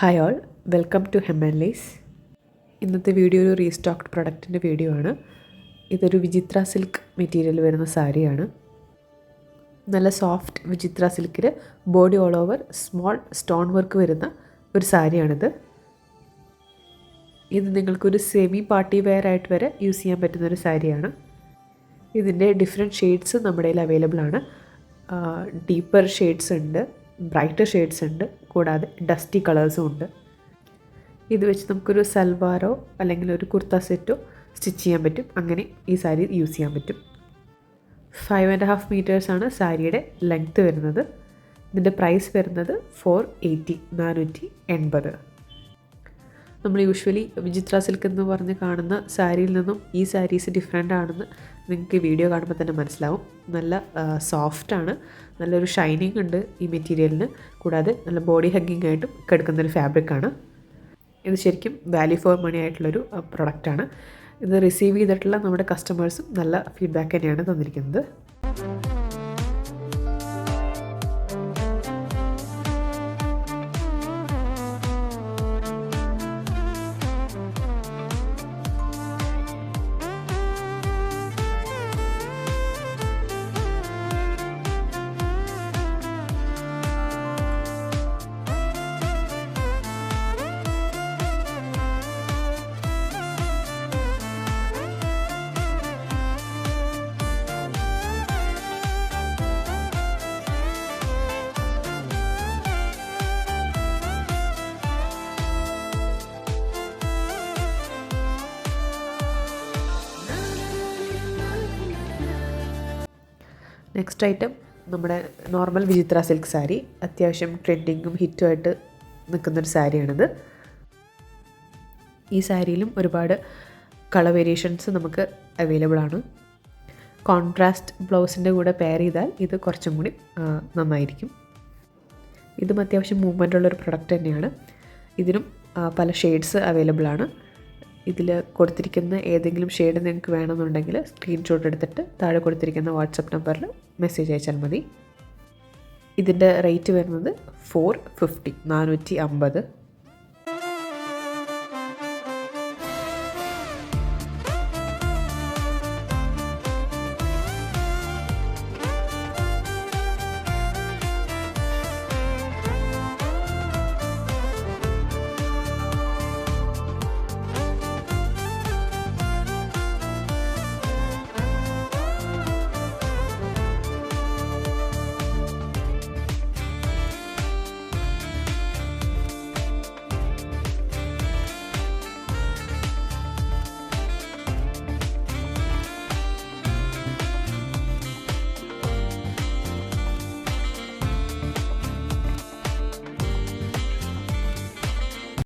Hi all, welcome to ഹെമൻലീസ്. ഇന്നത്തെ video ഒരു റീസ്റ്റോക്ഡ് പ്രൊഡക്റ്റിൻ്റെ വീഡിയോ ആണ്. ഇതൊരു വിചിത്ര സിൽക്ക് മെറ്റീരിയൽ വരുന്ന സാരിയാണ്. നല്ല സോഫ്റ്റ് വിചിത്ര സിൽക്കിൽ body all over small stone work വരുന്ന ഒരു സാരിയാണിത്. ഇത് നിങ്ങൾക്കൊരു സെമി പാർട്ടി വെയർ ആയിട്ട് വരെ യൂസ് ചെയ്യാൻ പറ്റുന്നൊരു സാരിയാണ്. ഇതിൻ്റെ ഡിഫറെൻറ്റ് ഷെയ്ഡ്സ് നമ്മുടെ കയ്യിൽ അവൈലബിൾ ആണ്. ഡീപ്പർ ഷെയ്ഡ്സ് ഉണ്ട്, ബ്രൈറ്റർ ഷെയ്ഡ്സ് ഉണ്ട്, കൂടാതെ ഡസ്റ്റി കളേഴ്സും ഉണ്ട്. ഇത് വെച്ച് നമുക്കൊരു സൽവാറോ അല്ലെങ്കിൽ ഒരു കുർത്ത സെറ്റോ സ്റ്റിച്ച് ചെയ്യാൻ പറ്റും. അങ്ങനെ ഈ സാരി യൂസ് ചെയ്യാൻ പറ്റും. 5.5 മീറ്റേഴ്സാണ് സാരിയുടെ ലെങ്ത്ത് വരുന്നത്. ഇതിൻ്റെ പ്രൈസ് വരുന്നത് 480. നമ്മൾ യൂഷ്വലി വിചിത്ര സിൽക്ക് എന്ന് പറഞ്ഞ് കാണുന്ന സാരിയിൽ നിന്നും ഈ സാരീസ് ഡിഫറെൻ്റ് ആണെന്ന് നിങ്ങൾക്ക് വീഡിയോ കാണുമ്പോൾ തന്നെ മനസ്സിലാവും. നല്ല സോഫ്റ്റാണ്, നല്ലൊരു ഷൈനിങ് ഉണ്ട് ഈ മെറ്റീരിയലിന്. കൂടാതെ നല്ല ബോഡി ഹഗ്ഗിങ് ആയിട്ടും കിടക്കുന്നൊരു ഫാബ്രിക്കാണ്. ഇത് ശരിക്കും വാല്യൂ ഫോർ മണി ആയിട്ടുള്ളൊരു പ്രൊഡക്റ്റാണ്. ഇത് റിസീവ് ചെയ്തിട്ടുള്ള നമ്മുടെ കസ്റ്റമേഴ്സും നല്ല ഫീഡ്ബാക്ക് തന്നെയാണ് തന്നിരിക്കുന്നത്. നെക്സ്റ്റ് ഐറ്റം നമ്മുടെ നോർമൽ വിചിത്ര സിൽക്ക് സാരി. അത്യാവശ്യം ട്രെൻഡിങ്ങും ഹിറ്റുമായിട്ട് നിൽക്കുന്നൊരു സാരിയാണിത്. ഈ സാരിയിലും ഒരുപാട് കളർ വേരിയേഷൻസ് നമുക്ക് അവൈലബിൾ ആണ്. കോൺട്രാസ്റ്റ് ബ്ലൗസിൻ്റെ കൂടെ പെയർ ചെയ്താൽ ഇത് കുറച്ചും കൂടി നന്നായിരിക്കും. ഇതും അത്യാവശ്യം മൂവ്മെൻ്റ് ഉള്ളൊരു പ്രൊഡക്റ്റ് തന്നെയാണ്. ഇതിനും പല ഷെയ്ഡ്സ് അവൈലബിൾ ആണ്. ഇതിൽ കൊടുത്തിരിക്കുന്ന ഏതെങ്കിലും ഷെയ്ഡ് നിങ്ങൾക്ക് വേണമെന്നുണ്ടെങ്കിൽ സ്ക്രീൻഷോട്ട് എടുത്തിട്ട് താഴെ കൊടുത്തിരിക്കുന്ന വാട്സപ്പ് നമ്പറിൽ മെസ്സേജ് അയച്ചാൽ മതി. ഇതിൻ്റെ റേറ്റ് വരുന്നത് 450.